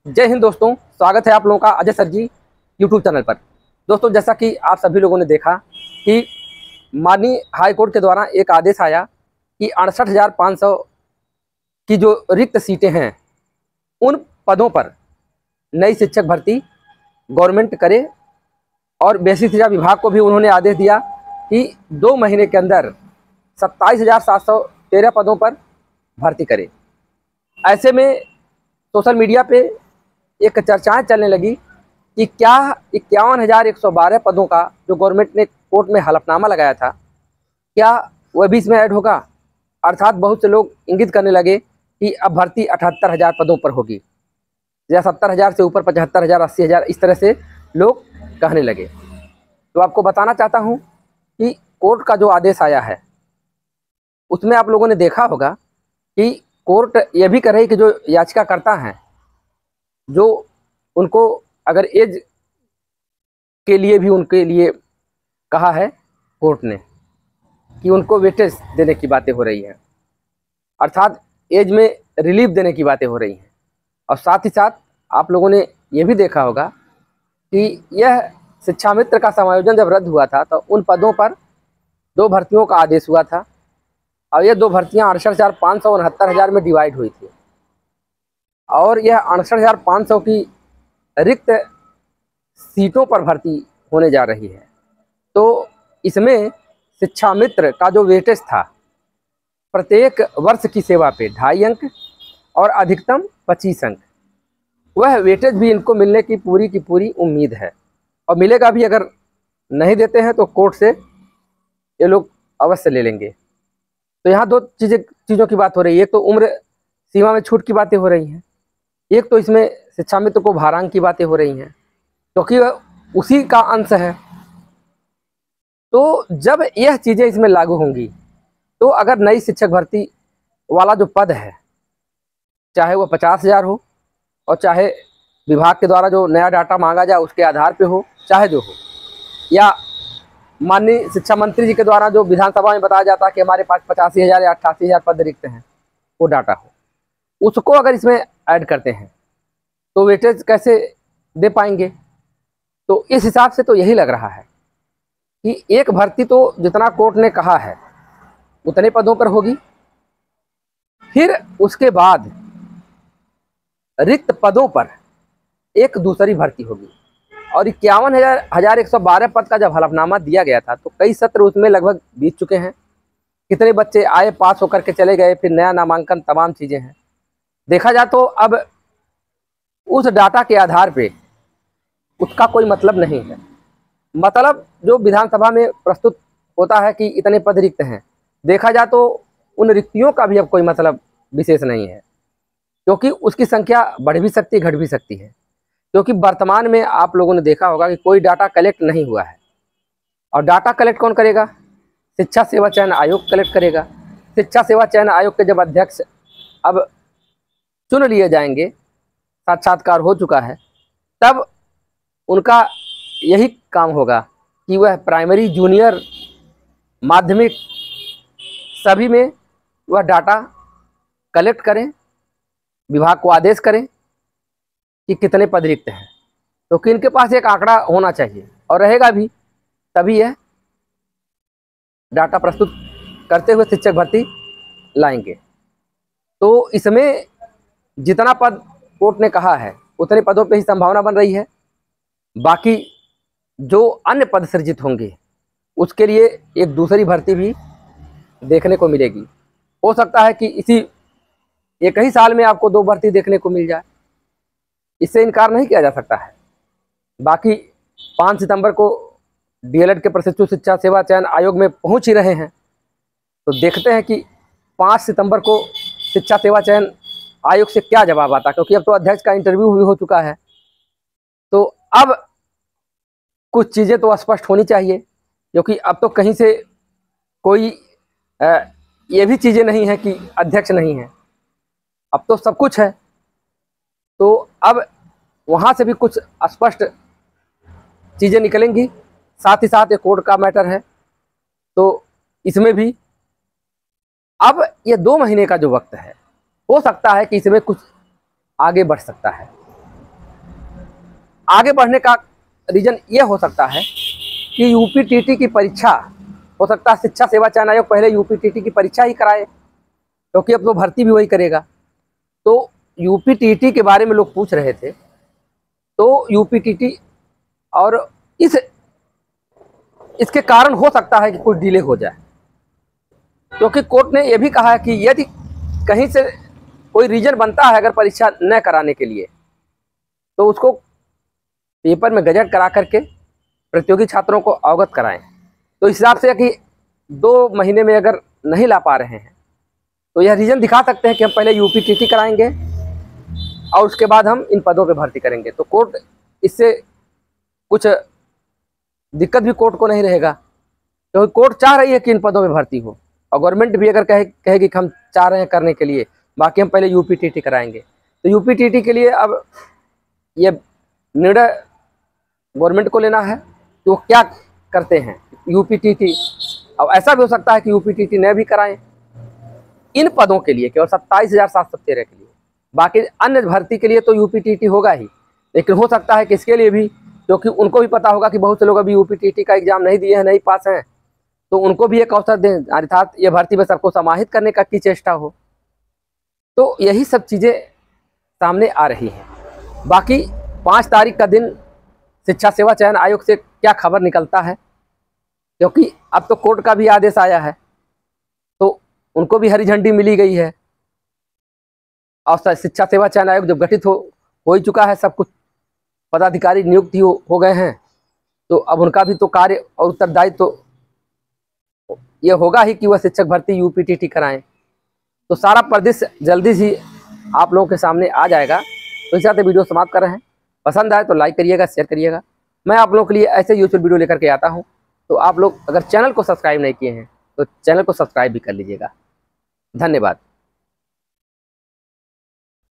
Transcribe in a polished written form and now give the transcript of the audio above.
जय हिंद दोस्तों, स्वागत है आप लोगों का अजय सर जी यूट्यूब चैनल पर। दोस्तों, जैसा कि आप सभी लोगों ने देखा कि माननीय हाई कोर्ट के द्वारा एक आदेश आया कि 68,500 की जो रिक्त सीटें हैं उन पदों पर नई शिक्षक भर्ती गवर्नमेंट करे। और बेसिक शिक्षा विभाग को भी उन्होंने आदेश दिया कि 2 महीने के अंदर 27,713 पदों पर भर्ती करे। ऐसे में सोशल मीडिया पे एक चर्चाएं चलने लगी कि क्या 51,112 पदों का जो गवर्नमेंट ने कोर्ट में हलफनामा लगाया था, क्या वह भी इसमें ऐड होगा। अर्थात बहुत से लोग इंगित करने लगे कि अब भर्ती 78,000 पदों पर होगी, या 70,000 से ऊपर 75,000, 80,000, इस तरह से लोग कहने लगे। तो आपको बताना चाहता हूं कि कोर्ट का जो आदेश आया है उसमें आप लोगों ने देखा होगा कि कोर्ट यह भी कह रही कि जो याचिकाकर्ता हैं, जो उनको अगर एज के लिए भी उनके लिए कहा है कोर्ट ने कि उनको वेटेज देने की बातें हो रही हैं, अर्थात एज में रिलीफ देने की बातें हो रही हैं। और साथ ही साथ आप लोगों ने ये भी देखा होगा कि यह शिक्षा मित्र का समायोजन जब रद्द हुआ था तो उन पदों पर 2 भर्तियों का आदेश हुआ था, और ये 2 भर्तियाँ 68,500 और 69,000 में डिवाइड हुई थी। और यह 68,500 की रिक्त सीटों पर भर्ती होने जा रही है। तो इसमें शिक्षा मित्र का जो वेटेज था, प्रत्येक वर्ष की सेवा पे 2.5 अंक और अधिकतम 25 अंक, वह वेटेज भी इनको मिलने की पूरी उम्मीद है। और मिलेगा भी, अगर नहीं देते हैं तो कोर्ट से ये लोग अवश्य ले लेंगे। तो यहाँ 2 चीज़ों की बात हो रही है। एक तो उम्र सीमा में छूट की बातें हो रही हैं, एक तो इसमें शिक्षा मित्र को भारांक की बातें हो रही हैं, क्योंकि वह उसी का अंश है। तो जब यह चीज़ें इसमें लागू होंगी तो अगर नई शिक्षक भर्ती वाला जो पद है, चाहे वो 50,000 हो और चाहे विभाग के द्वारा जो नया डाटा मांगा जाए उसके आधार पे हो, चाहे जो हो, या माननीय शिक्षा मंत्री जी के द्वारा जो विधानसभा में बताया जाता है कि हमारे पास 85,000 या 88,000 पद रिक्त हैं, वो डाटा हो, उसको अगर इसमें ऐड करते हैं तो वेटेज कैसे दे पाएंगे। तो इस हिसाब से तो यही लग रहा है कि एक भर्ती तो जितना कोर्ट ने कहा है उतने पदों पर होगी, फिर उसके बाद रिक्त पदों पर एक दूसरी भर्ती होगी। और 51,112 पद का जब हलफनामा दिया गया था तो कई सत्र उसमें लगभग बीत चुके हैं। कितने बच्चे आए, पास होकर के चले गए, फिर नया नामांकन, तमाम चीज़ें हैं। देखा जाए तो अब उस डाटा के आधार पे उसका कोई मतलब नहीं है। मतलब जो विधानसभा में प्रस्तुत होता है कि इतने पद रिक्त हैं, देखा जाए तो उन रिक्तियों का भी अब कोई मतलब विशेष नहीं है, क्योंकि उसकी संख्या बढ़ भी सकती है, घट भी सकती है। क्योंकि वर्तमान में आप लोगों ने देखा होगा कि कोई डाटा कलेक्ट नहीं हुआ है। और डाटा कलेक्ट कौन करेगा? शिक्षा सेवा चयन आयोग कलेक्ट करेगा। शिक्षा सेवा चयन आयोग के जब अध्यक्ष अब चुन लिए जाएंगे, साक्षात्कार हो चुका है, तब उनका यही काम होगा कि वह प्राइमरी, जूनियर, माध्यमिक सभी में वह डाटा कलेक्ट करें, विभाग को आदेश करें कि कितने पद रिक्त हैं। तो कि इनके पास एक आंकड़ा होना चाहिए और रहेगा भी, तभी यह डाटा प्रस्तुत करते हुए शिक्षक भर्ती लाएंगे। तो इसमें जितना पद कोर्ट ने कहा है उतने पदों पे ही संभावना बन रही है। बाकी जो अन्य पद सृजित होंगे उसके लिए एक दूसरी भर्ती भी देखने को मिलेगी। हो सकता है कि इसी एक ही साल में आपको 2 भर्ती देखने को मिल जाए, इससे इनकार नहीं किया जा सकता है। बाकी 5 सितंबर को डीएलएड के प्रशिक्षु शिक्षा सेवा चयन आयोग में पहुंच ही रहे हैं, तो देखते हैं कि 5 सितंबर को शिक्षा सेवा चयन आयोग से क्या जवाब आता है। क्योंकि अब तो अध्यक्ष का इंटरव्यू भी हो चुका है, तो अब कुछ चीज़ें तो स्पष्ट होनी चाहिए। क्योंकि अब तो कहीं से कोई ये भी चीज़ें नहीं है कि अध्यक्ष नहीं है, अब तो सब कुछ है। तो अब वहाँ से भी कुछ स्पष्ट चीज़ें निकलेंगी। साथ ही साथ एक कोर्ट का मैटर है, तो इसमें भी अब ये 2 महीने का जो वक्त है, हो सकता है कि इसमें कुछ आगे बढ़ सकता है। आगे बढ़ने का रीज़न ये हो सकता है कि यूपीटीटी की परीक्षा, हो सकता है शिक्षा सेवा चयन आयोग पहले यूपीटीटी की परीक्षा ही कराए, क्योंकि अब तो भर्ती भी वही करेगा। तो यूपीटीटी के बारे में लोग पूछ रहे थे, तो यूपीटीटी और इसके कारण हो सकता है कि कुछ डिले हो जाए, क्योंकि कोर्ट ने यह भी कहा है कि यदि कहीं से कोई रीज़न बनता है अगर परीक्षा न कराने के लिए, तो उसको पेपर में गजट करा करके प्रतियोगी छात्रों को अवगत कराएं। तो इस हिसाब से कि 2 महीने में अगर नहीं ला पा रहे हैं, तो यह रीज़न दिखा सकते हैं कि हम पहले यूपीटीटी कराएंगे और उसके बाद हम इन पदों पे भर्ती करेंगे। तो कोर्ट इससे कुछ दिक्कत भी कोर्ट को नहीं रहेगा, क्योंकि कोर्ट चाह रही है कि इन पदों में भर्ती हो, और गवर्नमेंट भी अगर कहेगी कि हम चाह रहे हैं करने के लिए, बाकी हम पहले यूपीटीटी कराएंगे। तो यूपीटीटी के लिए अब ये निर्णय गवर्नमेंट को लेना है कि वो क्या करते हैं यूपीटीटी। अब ऐसा भी हो सकता है कि यूपीटीटी न भी कराएं इन पदों के लिए, केवल 27,713 के लिए। बाकी अन्य भर्ती के लिए तो यूपीटीटी होगा ही, लेकिन हो सकता है कि इसके लिए भी, क्योंकि उनको भी पता होगा कि बहुत से लोग अभी यूपीटीटी का एग्जाम नहीं दिए हैं, नहीं पास हैं, तो उनको भी एक अवसर दें, अर्थात ये भर्ती में सबको समाहित करने का की चेष्टा हो। तो यही सब चीज़ें सामने आ रही हैं। बाकी 5 तारीख का दिन शिक्षा सेवा चयन आयोग से क्या खबर निकलता है, क्योंकि अब तो कोर्ट का भी आदेश आया है, तो उनको भी हरी झंडी मिली गई है, और शिक्षा सेवा चयन आयोग जब गठित हो ही चुका है, सब कुछ पदाधिकारी नियुक्त हो गए हैं, तो अब उनका भी तो कार्य और उत्तरदायित्व तो ये होगा ही कि वह शिक्षक भर्ती यूपीटीटी कराएं। तो सारा परिदृश्य जल्दी ही आप लोगों के सामने आ जाएगा। तो इस तरह से वीडियो समाप्त कर रहे हैं। पसंद आए तो लाइक करिएगा, शेयर करिएगा। मैं आप लोगों के लिए ऐसे यूट्यूब वीडियो लेकर के आता हूँ, तो आप लोग अगर चैनल को सब्सक्राइब नहीं किए हैं तो चैनल को सब्सक्राइब भी कर लीजिएगा। धन्यवाद।